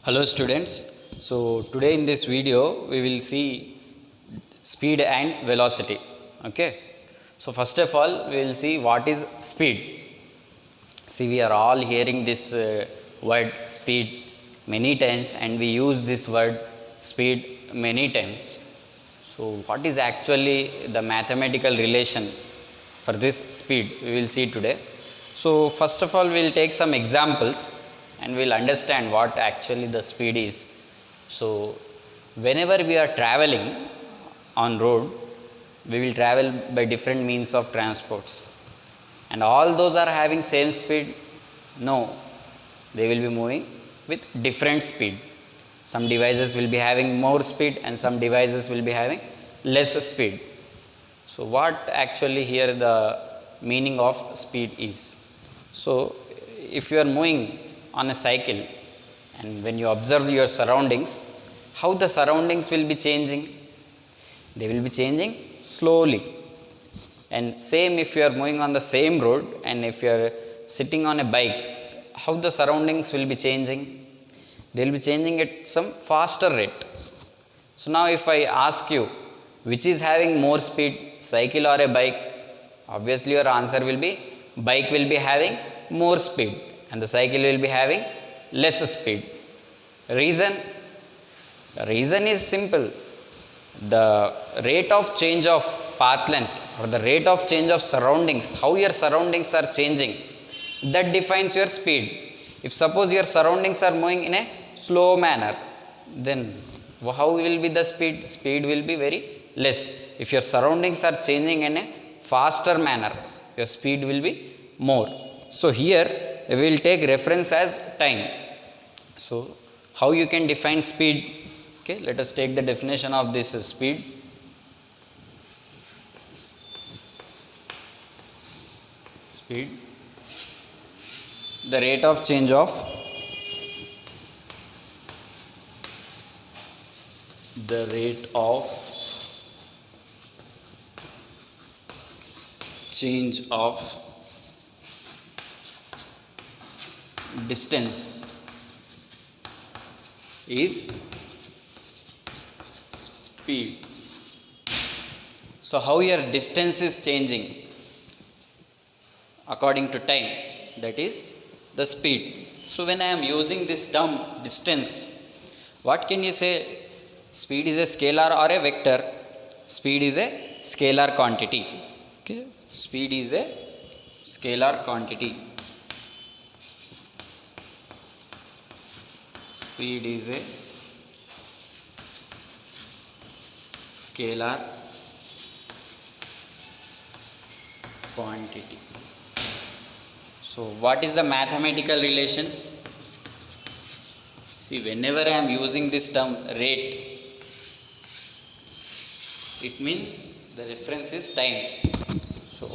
Hello students. So today in this video we will see speed and velocity. Okay. So first of all we will see what is speed. See, we are all hearing this word speed many times and we use this word speed many times. So what is actually the mathematical relation for this speed we will see today. So first of all we will take some examples and we will understand what actually the speed is. So whenever we are traveling on road, we will travel by different means of transports, and all those are having same speed? No, they will be moving with different speed. Some devices will be having more speed and some devices will be having less speed. So what actually here the meaning of speed is? So if you are moving on a cycle and when you observe your surroundings, how the surroundings will be changing? They will be changing slowly. And same if you are moving on the same road and if you are sitting on a bike, how the surroundings will be changing? They will be changing at some faster rate. So now if I ask you which is having more speed, cycle or a bike, obviously your answer will be bike will be having more speed and the cycle will be having less speed. Reason? The reason is simple. The rate of change of path length or the rate of change of surroundings, how your surroundings are changing, that defines your speed. If suppose your surroundings are moving in a slow manner, then how will be the speed? Speed will be very less. If your surroundings are changing in a faster manner, your speed will be more. So here we will take reference as time. So how you can define speed? Okay, let us take the definition of this speed. Speed, the rate of change of distance is speed. So how your distance is changing according to time, that is the speed. So when I am using this term distance, what can you say? Speed is a scalar or a vector? Speed is a scalar quantity. Okay, speed is a scalar quantity. Speed is a scalar quantity. So what is the mathematical relation? See, whenever I am using this term rate, it means the reference is time. So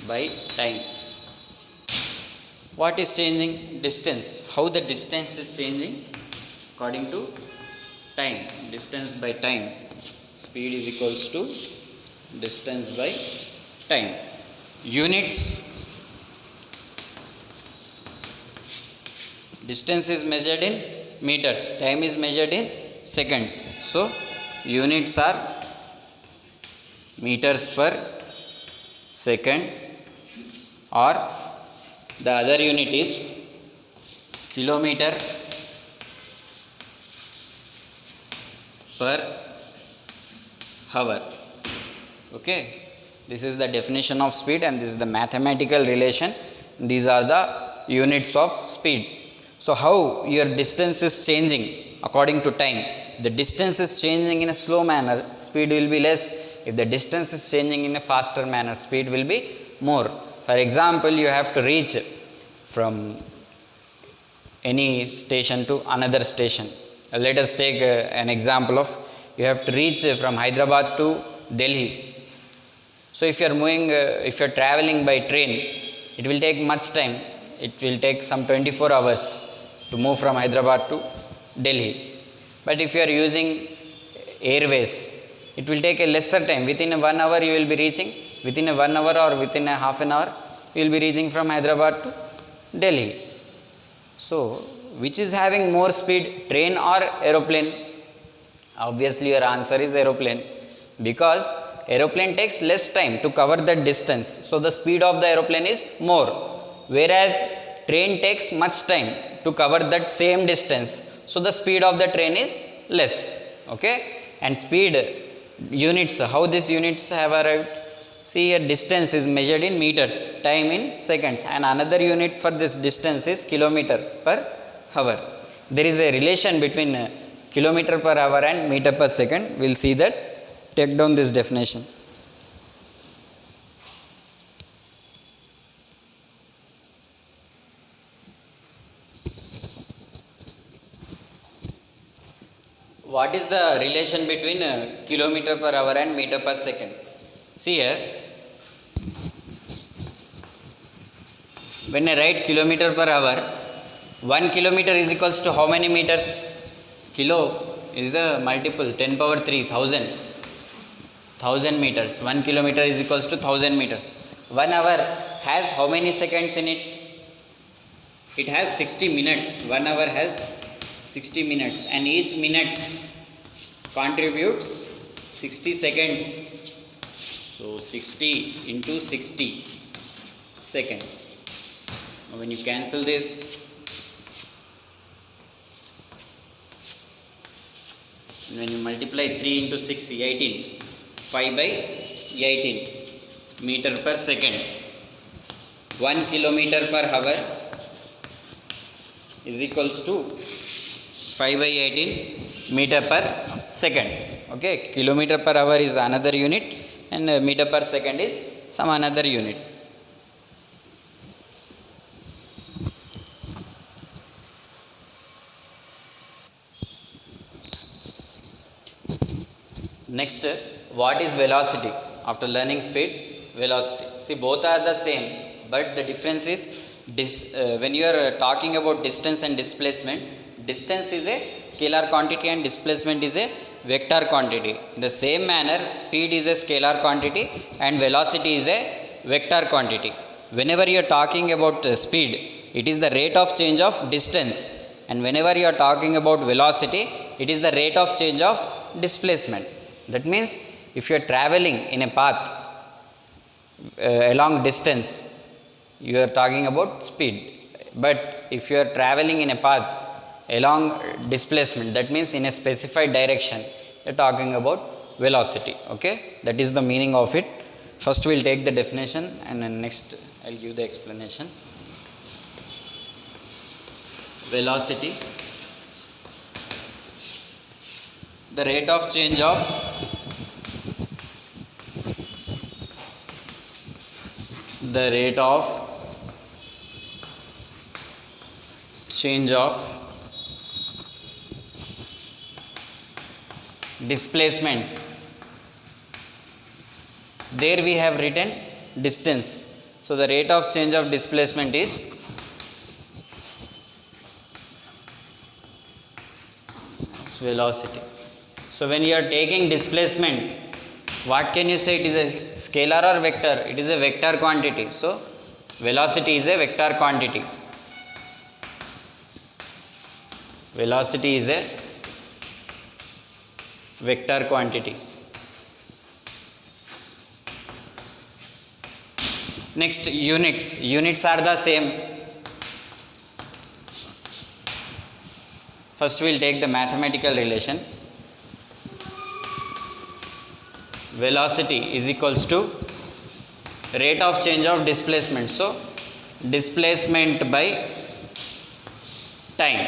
by time. What is changing? Distance. How the distance is changing? According to time. Distance by time. Speed is equals to distance by time. Units. Distance is measured in meters. Time is measured in seconds. So units are meters per second, or the other unit is kilometer per hour. Okay, this is the definition of speed and this is the mathematical relation. These are the units of speed. So how your distance is changing according to time? If the distance is changing in a slow manner, speed will be less. If the distance is changing in a faster manner, speed will be more. For example, you have to reach from any station to another station. Let us take an example of you have to reach from Hyderabad to Delhi. So if you are moving, if you are traveling by train, it will take much time. It will take some 24 hours to move from Hyderabad to Delhi. But if you are using airways, it will take a lesser time. Within 1 hour you will be reaching. Within 1 hour or within a half an hour, you will be reaching from Hyderabad to Delhi. So which is having more speed, train or aeroplane? Obviously your answer is aeroplane, because aeroplane takes less time to cover that distance, so the speed of the aeroplane is more, whereas train takes much time to cover that same distance, so the speed of the train is less. Okay, and speed units, how these units have arrived? See here, distance is measured in meters, time in seconds, and another unit for this distance is kilometer per hour. There is a relation between kilometer per hour and meter per second. We will see that. Take down this definition. What is the relation between kilometer per hour and meter per second? See here, when I write kilometer per hour, 1 kilometer is equals to how many meters? Kilo is the multiple, 10 power 3, 1000 meters. 1 kilometer is equals to 1000 meters. 1 hour has how many seconds in it? It has 60 minutes. 1 hour has 60 minutes, and each minute contributes 60 seconds. So 60 into 60 seconds. Now when you cancel this, when you multiply 3 into 6, 18, 5 by 18 meter per second. 1 kilometer per hour is equals to 5 by 18 meter per second. Okay, kilometer per hour is another unit, and meter per second is some another unit. Next, what is velocity? After learning speed, velocity. See, both are the same, but the difference is when you are talking about distance and displacement, distance is a scalar quantity and displacement is a vector quantity. In the same manner, speed is a scalar quantity and velocity is a vector quantity. Whenever you are talking about speed, it is the rate of change of distance, and whenever you are talking about velocity, it is the rate of change of displacement. That means if you are traveling in a path along distance, you are talking about speed. But if you are traveling in a path along displacement, that means in a specified direction, you are talking about velocity. Okay, that is the meaning of it. First we will take the definition, and then next I will give the explanation. Velocity, the rate of change of displacement. There we have written distance. So the rate of change of displacement is velocity. So when you are taking displacement, what can you say? It is a scalar or vector? It is a vector quantity. So velocity is a vector quantity. Velocity is a vector quantity. Next, units. Units are the same. First we will take the mathematical relation. Velocity is equals to rate of change of displacement. So displacement by time.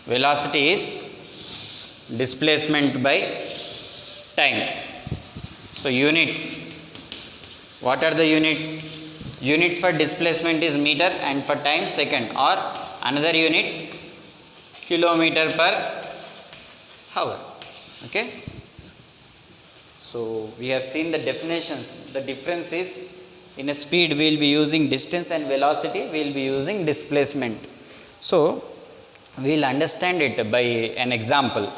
Velocity is displacement by time. So units. What are the units? Units for displacement is meter, and for time second, or another unit kilometer per hour. Okay. So we have seen the definitions. The difference is, in a speed we will be using distance, and velocity we will be using displacement. So we will understand it by an example.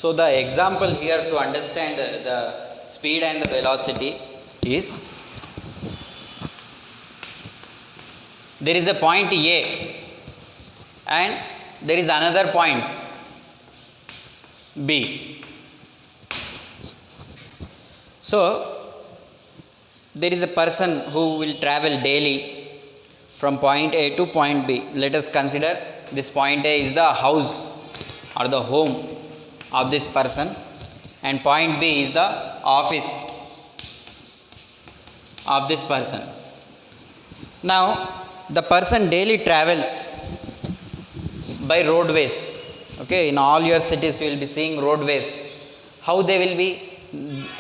So the example here to understand the speed and the velocity is, there is a point A and there is another point B. So there is a person who will travel daily from point A to point B. Let us consider this point A is the house or the home of this person, and point B is the office of this person. Now the person daily travels by roadways. Okay, in all your cities you will be seeing roadways. How they will be?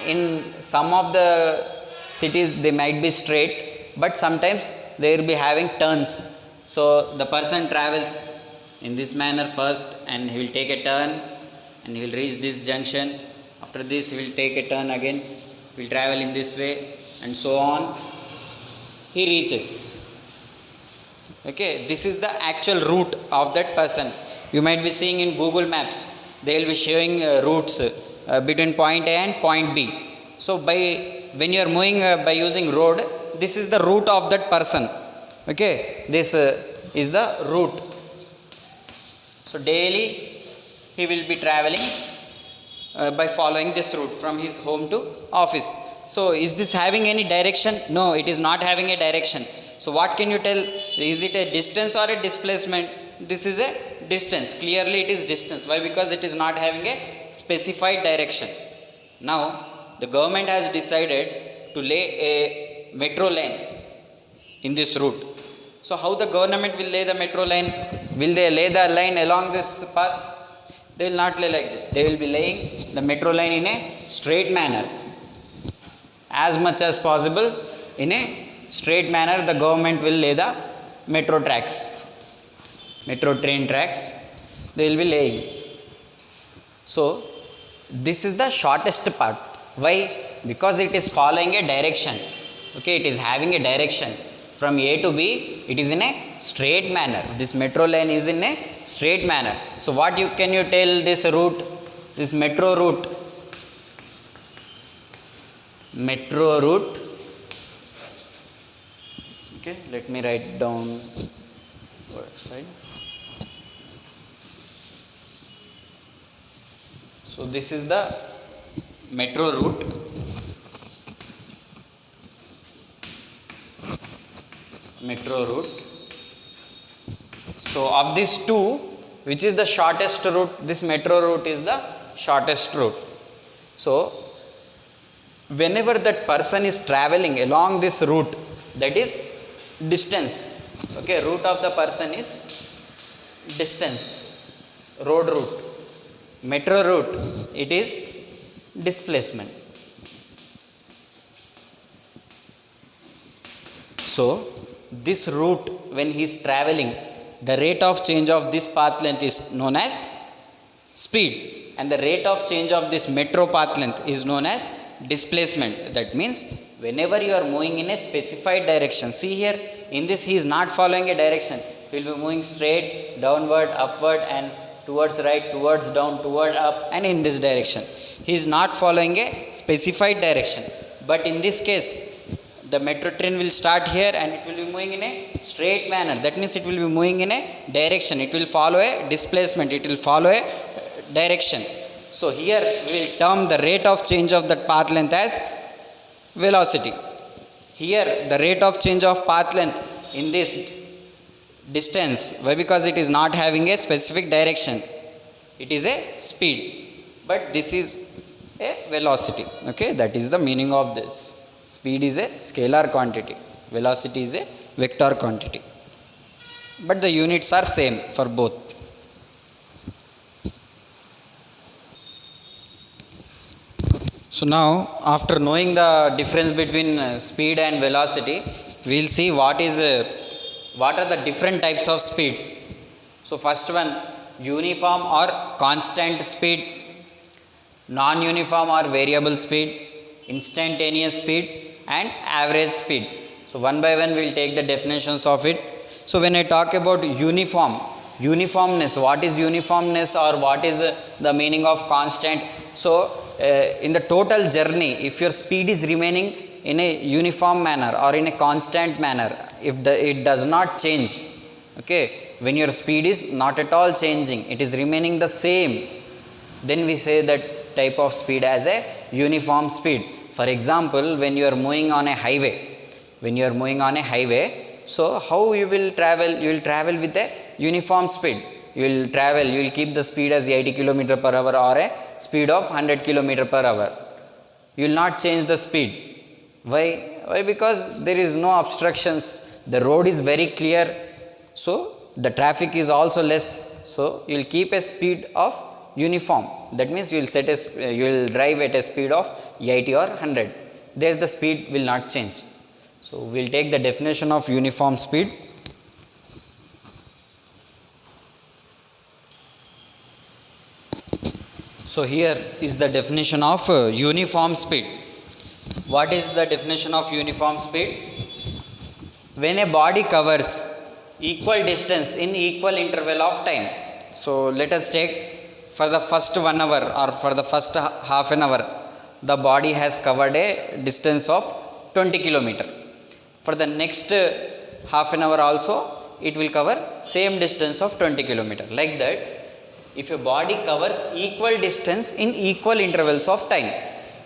In some of the cities they might be straight, but sometimes they will be having turns. So the person travels in this manner first, and he will take a turn and he will reach this junction. After this he will take a turn again, he will travel in this way, and so on he reaches. Okay, this is the actual route of that person. You might be seeing in Google Maps, they will be showing routes between point A and point B. So when you are moving by using road, this is the route of that person. Okay, this is the route. So daily he will be traveling by following this route from his home to office. So is this having any direction? No, it is not having a direction. So what can you tell? Is it a distance or a displacement? This is a distance. Clearly it is distance. Why? Because it is not having a specified direction. Now the government has decided to lay a metro lane in this route. So how the government will lay the metro line? Will they lay the line along this path? They will not lay like this. They will be laying the metro line in a straight manner. As much as possible in a straight manner the government will lay the metro tracks, metro train tracks they will be laying. So this is the shortest part. Why? Because it is following a direction. Okay, it is having a direction from A to B. It is in a straight manner. This metro line is in a straight manner. So what can you tell this route, this metro route? Metro route. Okay, let me write down side. So this is the metro route. Metro route. So of these two, which is the shortest route? This metro route is the shortest route. So whenever that person is traveling along this route, that is distance. Okay, route of the person is distance. Road route. Metro route, it is displacement. So this route, when he is traveling, the rate of change of this path length is known as speed, and the rate of change of this metro path length is known as displacement. That means whenever you are moving in a specified direction, see here in this he is not following a direction. He will be moving straight, downward, upward, and towards right, towards down, toward up, and in this direction. He is not following a specified direction. But in this case, the metro train will start here and it will be moving in a straight manner. That means it will be moving in a direction. It will follow a displacement. It will follow a direction. So here we will term the rate of change of that path length as velocity. Here the rate of change of path length in this distance. Why? Because it is not having a specific direction. It is a speed. But this is a velocity. Okay, that is the meaning of this. Speed is a scalar quantity. Velocity is a vector quantity. But the units are same for both. So now, after knowing the difference between speed and velocity, we will see what are the different types of speeds. So first one, uniform or constant speed, non-uniform or variable speed, instantaneous speed, and average speed. So one by one we will take the definitions of it. So when I talk about uniform, uniformness. What is uniformness, or what is the meaning of constant? So in the total journey, if your speed is remaining in a uniform manner or in a constant manner, if it does not change, okay, when your speed is not at all changing, it is remaining the same, then we say that type of speed as a uniform speed. For example, when you are moving on a highway, so how you will travel? You will travel with a uniform speed. You will keep the speed as 80 km per hour or a speed of 100 km per hour. You will not change the speed. Why? Because there is no obstructions. The road is very clear. So the traffic is also less. So you will keep a speed of uniform. That means you will drive at a speed of 80 or 100. There the speed will not change. So we will take the definition of uniform speed. So here is the definition of uniform speed. What is the definition of uniform speed? When a body covers equal distance in equal interval of time. So let us take for the first 1 hour or for the first half an hour, the body has covered a distance of 20 km. For the next half an hour also, it will cover same distance of 20 km. Like that, if a body covers equal distance in equal intervals of time,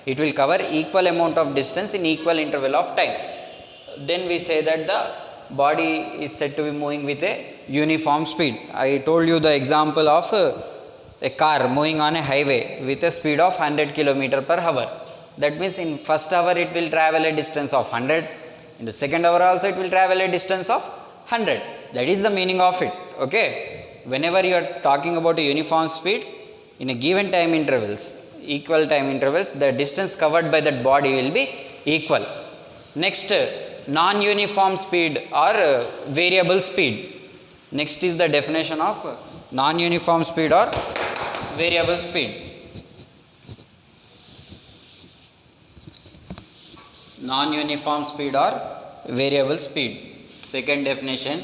it will cover equal amount of distance in equal interval of time. Then we say that the body is said to be moving with a uniform speed. I told you the example of a car moving on a highway with a speed of 100 km per hour. That means in first hour it will travel a distance of 100. In the second hour also it will travel a distance of 100. That is the meaning of it. Okay. Whenever you are talking about a uniform speed, in a given time intervals, equal time intervals, the distance covered by that body will be equal. Next, non-uniform speed or variable speed. Next is the definition of non-uniform speed or variable speed. Non-uniform speed or variable speed. Second definition,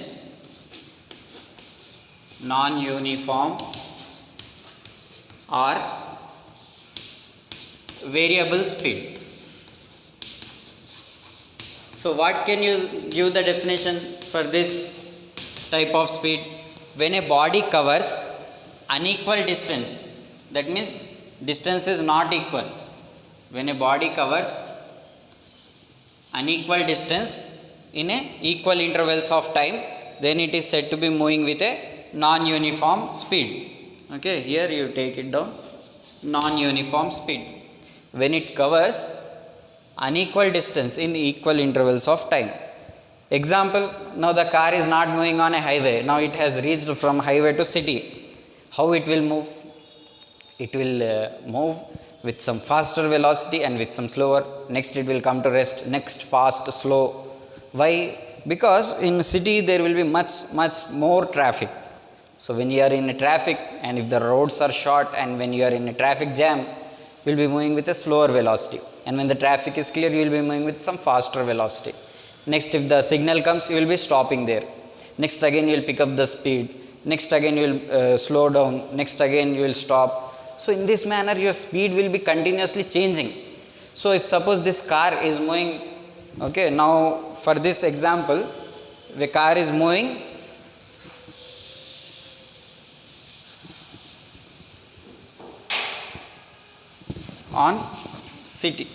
non-uniform or variable speed. So what can you give the definition for this type of speed? When a body covers unequal distance, that means distance is not equal. When a body covers unequal distance in a equal intervals of time, then it is said to be moving with a non-uniform speed. Okay, here you take it down, non-uniform speed. When it covers unequal distance in equal intervals of time. Example, now the car is not moving on a highway. Now it has reached from highway to city. How it will move? It will move with some faster velocity and with some slower. Next it will come to rest. Next fast, slow. Why? Because in city there will be much more traffic. So when you are in a traffic and if the roads are short and when you are in a traffic jam, you will be moving with a slower velocity. And when the traffic is clear, you will be moving with some faster velocity. Next, if the signal comes, you will be stopping there. Next again you will pick up the speed. Next again you will slow down. Next again you will stop. So in this manner your speed will be continuously changing. So if suppose this car is moving, okay, now for this example, the car is moving on city,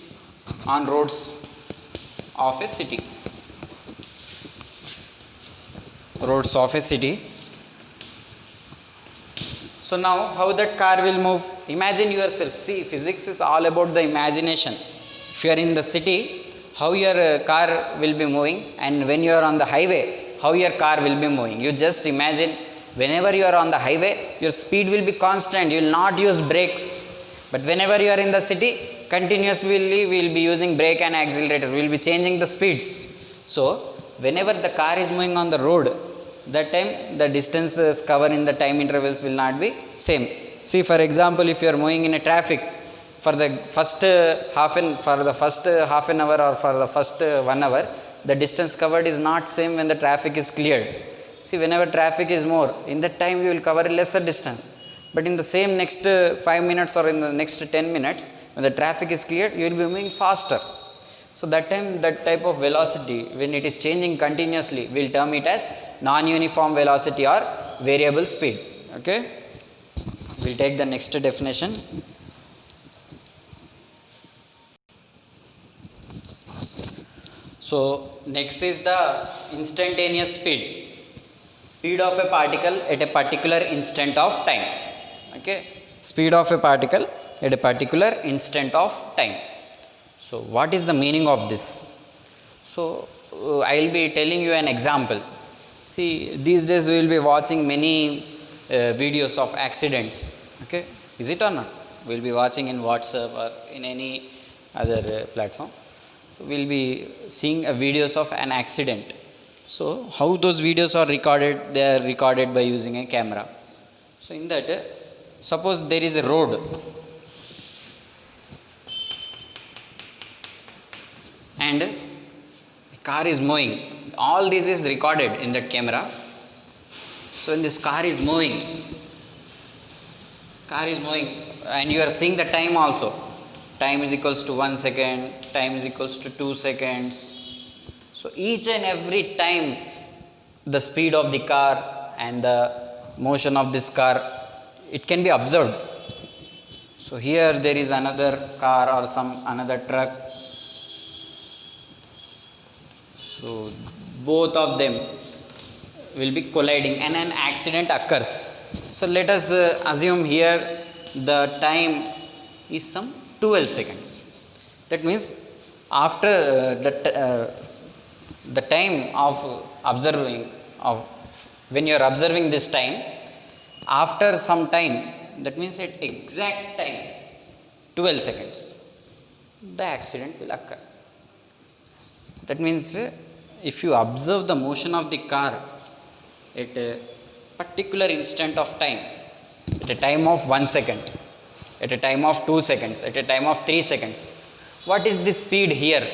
on roads of a city. Roads of a city. So now how that car will move? Imagine yourself. See, physics is all about the imagination. If you are in the city, how your car will be moving, and when you are on the highway, how your car will be moving. You just imagine, whenever you are on the highway, your speed will be constant. You will not use brakes. But whenever you are in the city, continuously we will be using brake and accelerator. We will be changing the speeds. So whenever the car is moving on the road, that time the distances covered in the time intervals will not be same. See, for example, if you are moving in a traffic for the first half an hour or for the first 1 hour, the distance covered is not same when the traffic is cleared. See, whenever traffic is more, in that time you will cover a lesser distance. But in the same next 5 minutes or in the next 10 minutes, when the traffic is cleared, you will be moving faster. So that time, that type of velocity, when it is changing continuously, we will term it as non-uniform velocity or variable speed. Okay? We will take the next definition. So next is the instantaneous speed. Speed of a particle at a particular instant of time. Okay, speed of a particle at a particular instant of time. So what is the meaning of this? So I will be telling you an example. See, these days we will be watching many videos of accidents. Okay, is it or not? We will be watching in WhatsApp or in any other platform. We will be seeing videos of an accident. So how those videos are recorded? They are recorded by using a camera. So in that, suppose there is a road and a car is moving. All this is recorded in that camera. So when this car is moving and you are seeing the time also. Time is equals to 1 second, time is equals to 2 seconds. So each and every time the speed of the car and the motion of this car, it can be observed. So here there is another car or another truck. So both of them will be colliding and an accident occurs. So let us assume here the time is some 12 seconds. That means after the time of observing, when you are observing this time, after some time, that means at exact time 12 seconds, the accident will occur. That means if you observe the motion of the car at a particular instant of time, at a time of 1 second, at a time of 2 seconds, at a time of 3 seconds, what is the speed here?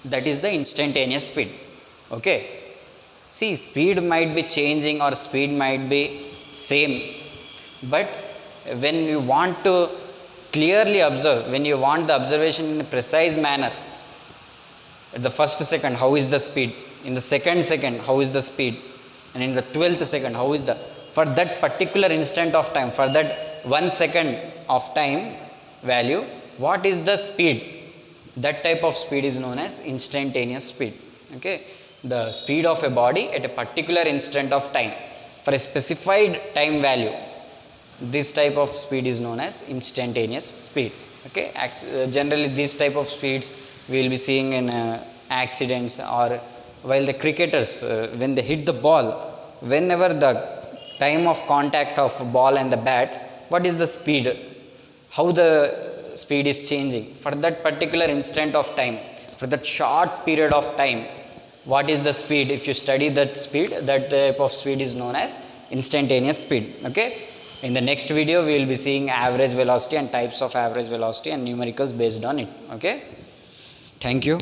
That is the instantaneous speed. Okay. See, speed might be changing or speed might be same, but when you want to clearly observe, when you want the observation in a precise manner, at the first second, how is the speed? In the second second, how is the speed? And in the 12th second, how is the, for that particular instant of time, for that 1 second of time value, what is the speed? That type of speed is known as instantaneous speed. Okay, the speed of a body at a particular instant of time for a specified time value, this type of speed is known as instantaneous speed. Okay, generally this type of speeds we will be seeing in accidents, or while the cricketers when they hit the ball, whenever the time of contact of ball and the bat, what is the speed, how the speed is changing for that particular instant of time, for that short period of time, what is the speed? If you study that speed, that type of speed is known as instantaneous speed. Okay, in the next video we will be seeing average velocity and types of average velocity and numericals based on it. Okay, thank you.